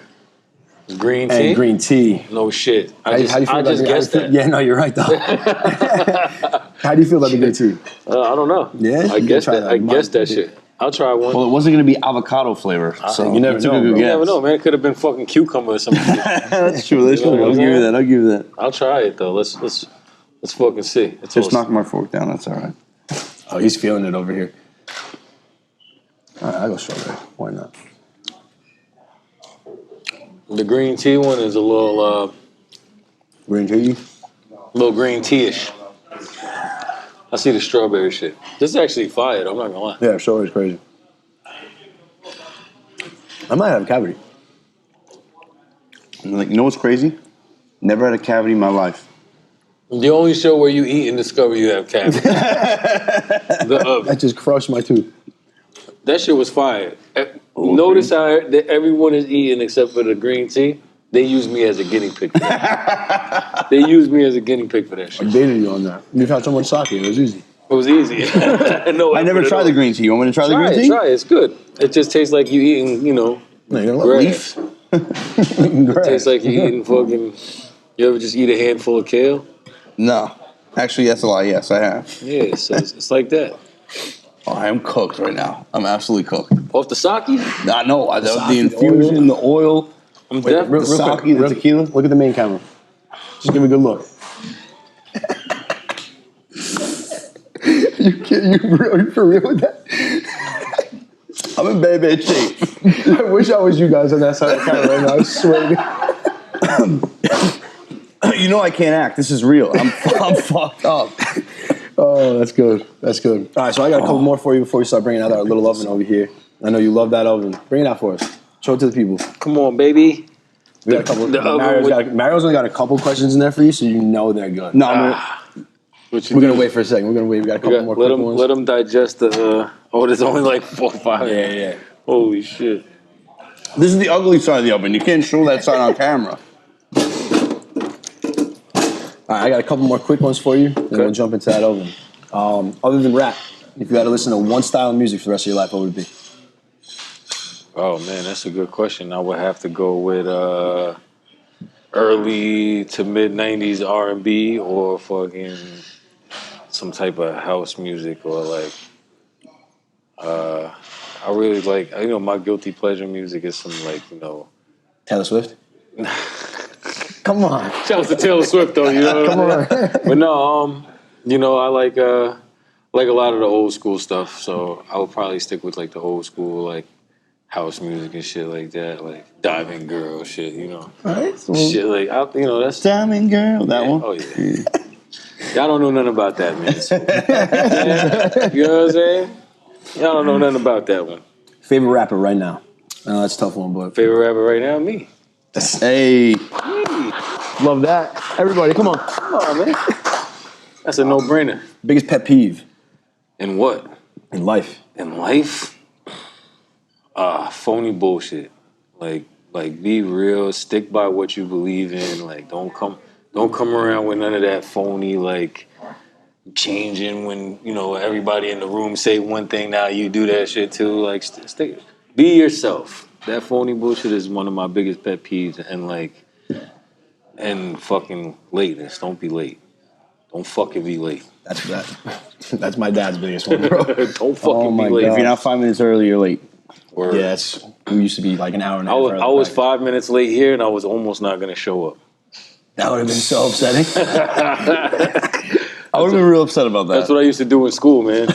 Green tea? and green tea. No shit. How do you feel about guessed that. Yeah, no, you're right though. How do you feel about the green tea? I don't know. Yeah? I You guess can try that. I that. guess that shit. I'll try one. Well, it wasn't going to be avocado flavor, so you never took know, a good bro. You never guess. know, man. It could have been fucking cucumber or something. That's true. That's You know true. what I'll I'm give you saying? that. I'll give you that. I'll try it though. Let's fucking see. It's Just all- knock my fork down. That's all right. Oh, he's feeling it over here. All right, I'll go strawberry. Why not? The green tea one is a little Green tea? green tea-ish. I see the strawberry shit. This is actually fire. I'm not gonna lie. Yeah, strawberry's crazy. I might have a cavity. Like, you know what's crazy? Never had a cavity in my life. The only show where you eat and discover you have cavity. That just crushed my tooth. That shit was fire. Notice how everyone is eating except for the green tea. They use me as a guinea pig for that. They use me as a guinea pig for that I shit. dated you on that. You've had so much sake, it was easy. It was easy. No, I never tried the green tea. You want me to try the Try green it, tea? try it. It's good. It just tastes like you eating, No, you're gonna grass. leaf. Tastes like you eating fucking. You ever just eat a handful of kale? No. Actually, that's a lie. Yes, I have. Yeah, so it's like that. Oh, I am cooked right now. I'm absolutely cooked. Off the sake? I know. The sake, infusion, the oil, I'm Wait, definitely. the sake, the tequila. Look at the main camera. Just give me a good look. You for real with that? I'm in bad shape. I wish I was you guys on that side of the camera right now. I swear to God. You know I can't act. This is real. I'm fucked up. Oh, that's good. That's good. All right, so I got a couple more for you before we start bringing out our little oven over here. I know you love that oven. Bring it out for us. Show it to the people. Come on, baby. We got a couple. The oven Mario's only got a couple questions in there for you, so you know they're good. No, What you We're do? gonna wait for a second. We're gonna wait. We got a couple more Let quick ones. them digest the. Oh, there's only like 4 or 5. Yeah. Holy shit. This is the ugly side of the oven. You can't show that side on camera. All right, I got a couple more quick ones for you, then we'll jump into that oven. Other than rap, if you had to listen to one style of music for the rest of your life, what would it be? Oh man, that's a good question. I would have to go with early to mid '90s R&B or fucking some type of house music or like. I really like. My guilty pleasure music is some like Taylor Swift? Come on. Shout out to Taylor Swift though, you know. Come on. But no, I like a lot of the old school stuff. So I would probably stick with like the old school like house music and shit like that, like Diamond Girl shit, All right. So shit like that's Diamond Girl, that one. Oh yeah. Y'all don't know nothing about that, man. So, you know what I'm saying? Y'all don't know nothing about that one. favorite rapper right now? That's a tough one, but Favorite rapper right now, me. Hey, love that. Everybody, come on. Come on, man. That's a no-brainer. Biggest pet peeve In what? in life? In life? Phony bullshit. Like be real, stick by what you believe in. Like don't come around with none of that phony like changing when, everybody in the room say one thing, now you do that shit too. Like be yourself. That phony bullshit is one of my biggest pet peeves and fucking lateness. Don't be late. Don't fucking be late. That's my dad's biggest one, bro. Don't fucking be late. if you're not 5 minutes early, you're late. Word. Yeah, we used to be like an hour and a half. I was 5 minutes late here and I was almost not gonna show up. That would have been so upsetting. I would have been real upset about that. That's what I used to do in school, man.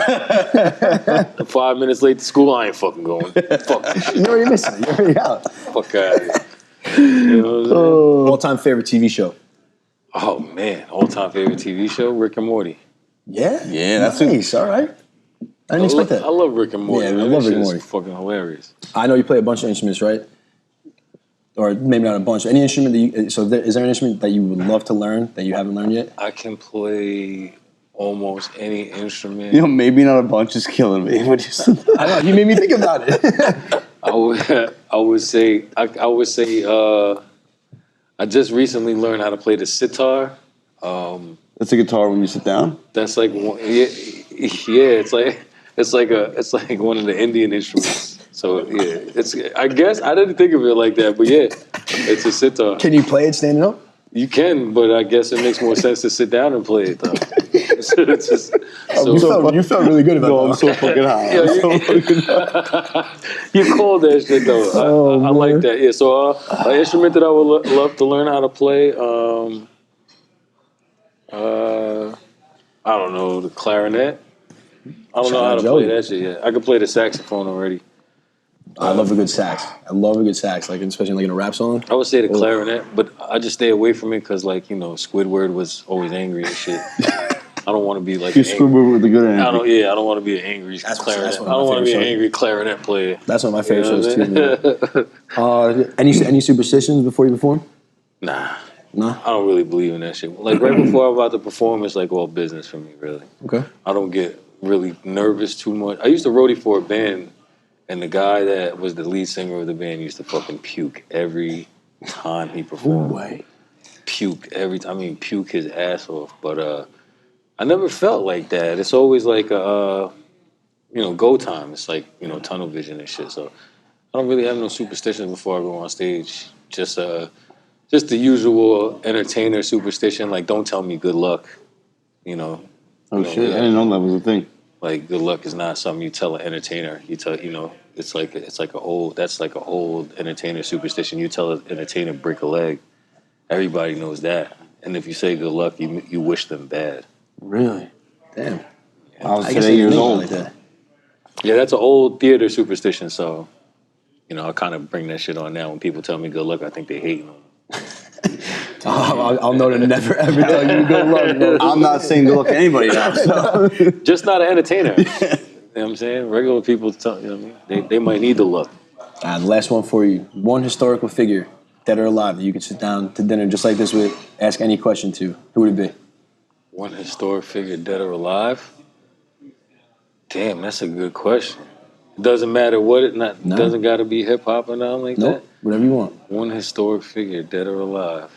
5 minutes late to school, I ain't fucking going. Fuck this shit. You're already missing it. You're already out. Fuck out of here. You know what I'm saying? All-time favorite TV show? Oh man, all-time favorite TV show, Rick and Morty. Yeah? Yeah, that's nice. All right. I didn't expect that. I love Rick and Morty. Yeah, man. I love That Rick and shit Morty. is fucking hilarious. I know you play a bunch of instruments, right? Or maybe not a bunch. Any instrument is there an instrument that you would love to learn that you haven't learned yet? I can play almost any instrument. maybe not a bunch is killing me. What you said. I know, you made me think about it. I would say I just recently learned how to play the sitar. That's a guitar when you sit down. That's like one, yeah, it's like one of the Indian instruments. So yeah, I guess I didn't think of it like that, but yeah, it's a sitar. Can you play it standing up? You can, but I guess it makes more sense to sit down and play it though. You felt really good about I'm that. so fucking high. You called that shit though. I like that. Yeah. So an instrument that I would love to learn how to play. I don't know, the clarinet. I don't know how to play that shit yet. I can play the saxophone already. I love a good sax. Like especially like in a rap song. I would say the clarinet, but I just stay away from it because, like, Squidward was always angry and shit. I don't want to be like You Squidward with the good end. I don't want to be an angry clarinet. I one of my don't want to be an favorite angry clarinet player. That's one of my favorite shows too. Man. Any superstitions before you perform? Nah, No. I don't really believe in that shit. Like right before I'm about to perform, it's like all business for me, really. Okay. I don't get really nervous too much. I used to roadie for a band, and the guy that was the lead singer of the band used to fucking puke every time he performed. No way. Puke every time. I mean, puke his ass off. But I never felt like that. It's always like go time. It's like tunnel vision and shit. So I don't really have no superstitions before I go on stage. Just the usual entertainer superstition. Like, don't tell me good luck. Oh shit! I didn't know that was a thing. Like, good luck is not something you tell an entertainer. You tell it's like an old entertainer superstition. You tell an entertainer break a leg. Everybody knows that. And if you say good luck, you wish them bad. Really? Damn. Yeah. I was I guess 8 years I old. like that. Yeah, that's an old theater superstition. So, I kind of bring that shit on now. When people tell me good luck, I think they hating on me. I'll know to never ever tell you good luck. Bro. I'm not saying good luck to anybody now. So. Just not an entertainer. You know what I'm saying? Regular people, they might need the luck. And last one for you. One historical figure, dead or alive, that you could sit down to dinner just like this with, ask any question to. Who would it be? One historic figure, dead or alive? Damn, that's a good question. Doesn't matter what it not doesn't gotta be hip hop or nothing like that. Whatever you want. One historic figure, dead or alive.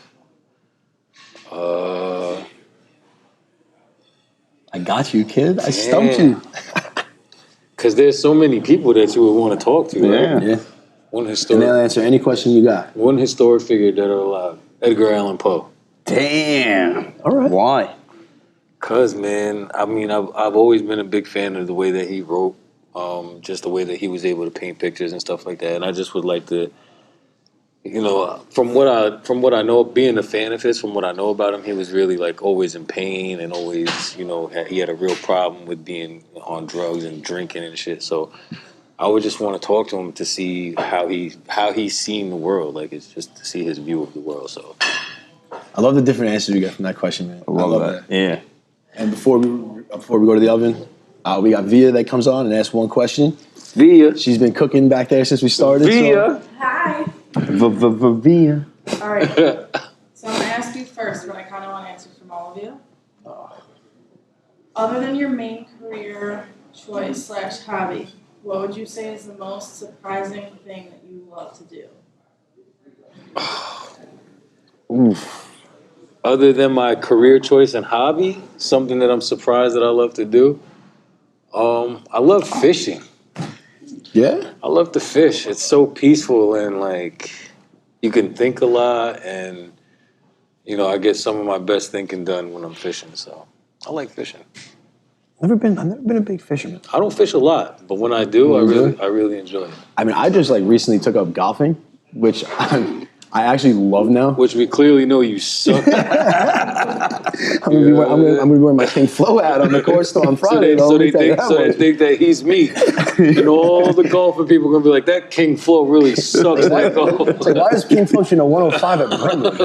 I got you, kid. I stumped you. Cause there's so many people that you would want to talk to, right? Yeah. One And historic they'll answer any question you got. one historic figure, dead or alive. Edgar Allan Poe. Damn. All right. Why? Cause man, I mean, I've always been a big fan of the way that he wrote, just the way that he was able to paint pictures and stuff like that. And I just would like to, you know, from what I know, being a fan of his, from what I know about him, he was really like always in pain and always, you know, he had a real problem with being on drugs and drinking and shit. So I would just want to talk to him to see how he's seen the world. Like, it's just to see his view of the world. So I love the different answers you get from that question, man. I love that. Yeah. And before we go to the oven, we got Via that comes on and asks one question. Via. She's been cooking back there since we started. Via. Hi. Via. All right. So I'm gonna ask you first, but I kind of want answers from all of you. Other than your main career choice / hobby, what would you say is the most surprising thing that you love to do? Oof. Other than my career choice and hobby, something that I'm surprised that I love to do. I love fishing. Yeah? I love to fish. It's so peaceful and like you can think a lot and you know, I get some of my best thinking done when I'm fishing, so I like fishing. I've never been a big fisherman. I don't fish a lot, but when I do, I really enjoy it. I mean, I just like recently took up golfing, which I actually love now. Which we clearly know you suck. I'm gonna be wearing my King F.L.O hat on the course still on Friday. So they think that he's me. And all the golfing people are gonna be like, that King F.L.O really sucks at golf. It's like, why is King F.L.O shooting a 105 at Brentwood?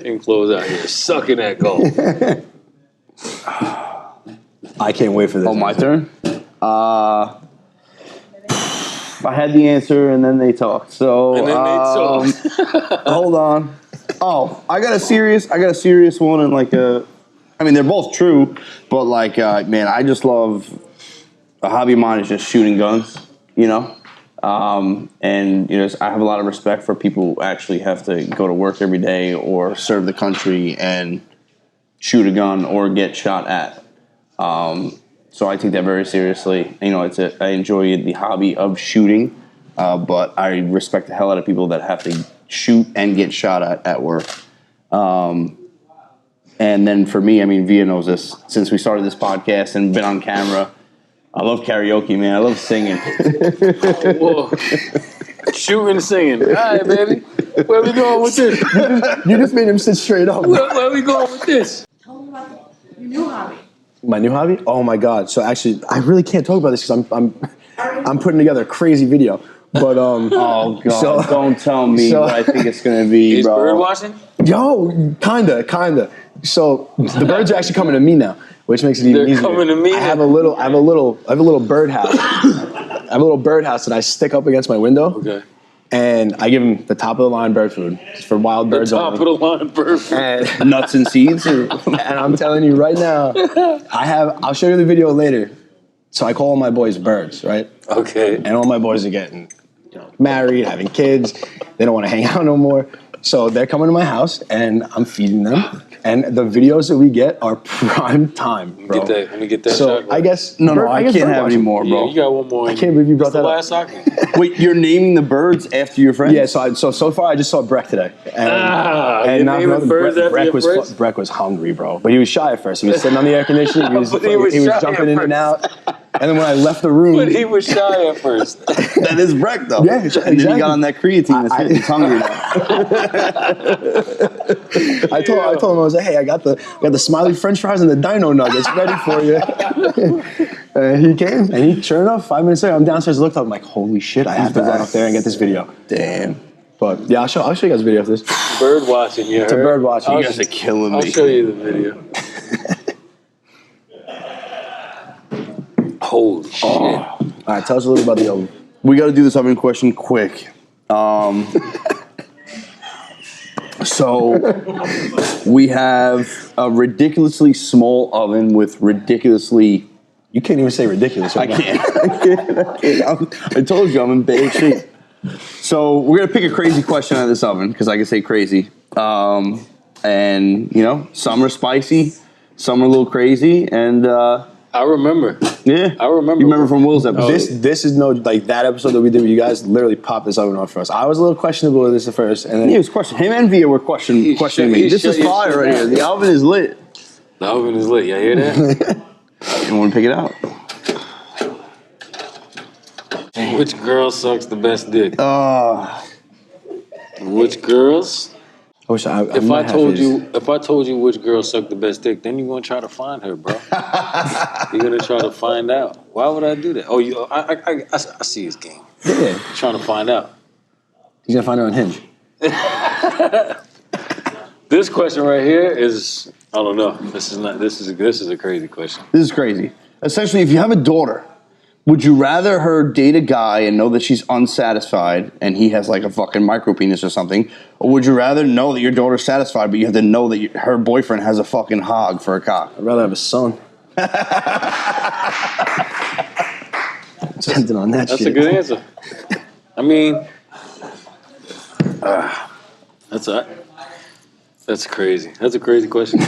King F.L.O's out here sucking at golf. I can't wait for this. Oh, my turn? I had the answer and then they talked. So And then they talked. hold on. Oh, I got a serious one and like I mean they're both true, but like man, I just love a hobby of mine is just shooting guns, you know? And you know, I have a lot of respect for people who actually have to go to work every day or serve the country and shoot a gun or get shot at. So I take that very seriously. You know, I enjoy the hobby of shooting, but I respect the hell out of people that have to shoot and get shot at work. And then for me, I mean, Via knows this. Since we started this podcast and been on camera, I love karaoke, man. I love singing. Whoa. Shooting and singing. All right, baby. Where we going with this? You just made him sit straight up. Where we going with this? Tell me about your new hobby. My new hobby? Oh my God! So actually, I really can't talk about this because I'm putting together a crazy video. But Oh God! So- don't tell me so- what I think it's gonna be, Is bro. bird watching? yo, kinda. So the birds are actually coming to me now, which makes it even They're easier. coming to me I have now. a little birdhouse. I have a little birdhouse that I stick up against my window. Okay. And I give them the top of the line bird food. It's for wild birds Top of only. the line bird food. And, Nuts and seeds. Or, and I'm telling you right now, I'll show you the video later. So I call all my boys birds, right? Okay. And all my boys are getting, married, having kids. They don't want to hang out no more. So they're coming to my house and I'm feeding them. And the videos that we get are prime time, bro. Let me get that So shot. I guess no, I I guess can't bird have watching. any more, Yeah, bro. you got one more. I can't believe you brought That's that the up. last socket. Wait, you're naming the birds after your friends? Yeah, so far I just saw Breck today. And, you're not naming another- birds after Breck your was friends? Breck was hungry, bro. But he was shy at first. He was sitting on the air conditioning. He was, But he was shy jumping at in and first. out. And then when I left the room, But he was shy at first. That is Breck, though. Yeah, And then exactly. he got on that creatine. He's hungry now. I told him I was like, hey, I got the smiley French fries and the Dino Nuggets ready for you. And he came, and sure enough, 5 minutes later, I'm downstairs. Looked up, I'm like, holy shit, I have to run up there and get this video. Damn. But yeah, I'll show you guys a video of this. Bird watching, you heard? It's a bird watching. You guys are killing me. I'll show you the video. Holy shit. All right, tell us a little about the oven. We got to do this oven question quick. So we have a ridiculously small oven with ridiculously You can't even say ridiculous. I Right now. can't. I told you I'm in bad shape. So we're gonna pick a crazy question out of this oven because I can say crazy. And you know, some are spicy, some are a little crazy, and I remember. yeah, I remember. You remember from Will's episode? This is no like that episode that we did. Where you guys literally popped this oven on for us. I was a little questionable with this at first, and then He was questioning him and Via were questioning me. This is fire right here. The oven is lit. The oven is lit. Y'all hear that? You want to pick it out? Which girl sucks the best dick? Which girls? I wish If I told you which girl sucked the best dick, then you're gonna try to find her, bro. You're gonna try to find out. Why would I do that? Oh, I see his game. Yeah, Trying to find out. he's gonna find her on Hinge. This question right here is, I don't know. This is a crazy question. This is crazy. Essentially, if you have a daughter, would you rather her date a guy and know that she's unsatisfied and he has like a fucking micro penis or something? Or would you rather know that your daughter's satisfied, but you have to know that her boyfriend has a fucking hog for a cock? I'd rather have a son. Depending on that That's shit. a good answer. I mean, that's crazy. That's a crazy question.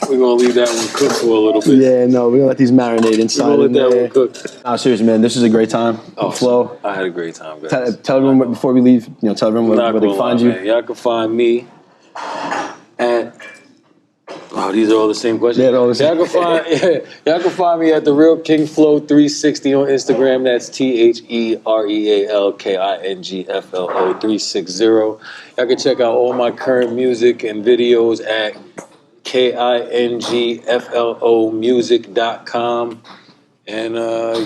We're gonna leave that one cook for a little bit. Yeah, no, we're gonna let these marinate inside. We're gonna let that one cook. Oh, seriously, man, this is a great time. F.L.O. I had a great time, guys. Tell everyone before we leave. Tell everyone where they can find you. Man. Y'all can find me at. Oh, these are all the same questions. Yeah, they're all the same. Y'all can find me at the Real King Flow 360 on Instagram. That's TheRealKingFLO 360. Y'all can check out all my current music and videos at KingFLOmusic.com. And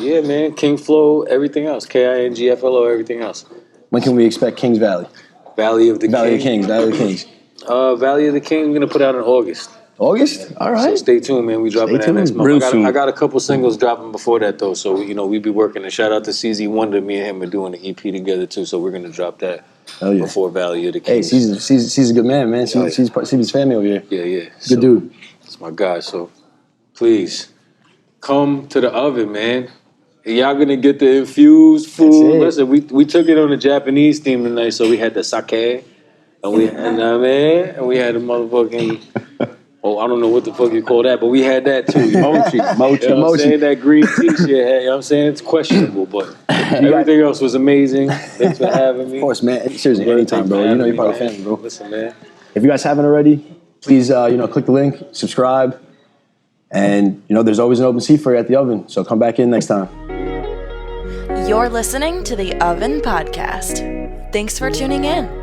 yeah, man, King Flow, everything else. KingFLO, everything else. When can we expect Kings Valley? Valley of the Kings. Valley of the Kings. Valley of the King, we're gonna put out in August. August? All right. So stay tuned, man. We dropping that next month. I got a couple singles dropping before that though, so we be working. And shout out to CZ Wonder. Me and him are doing an EP together too, so we're gonna drop that before Valley of the Hey, King. he's a good man, man. He's his family over here. Yeah. Good dude. It's my guy. So please come to the oven, man. Y'all gonna get the infused food. Listen, we took it on a Japanese theme tonight, so we had the sake, and we had the motherfucking. Oh, I don't know what the fuck you call that, but we had that too. Mochi. You know what I'm saying? That green tea shit, you know what I'm saying? It's questionable, but everything else was amazing. Thanks for having me. Of course, man. Seriously, anytime, bro. You know you're part of the family, bro. Listen, man. If you guys haven't already, please, click the link, subscribe, and, there's always an open seat for you at the oven, so come back in next time. You're listening to the Oven Podcast. Thanks for tuning in.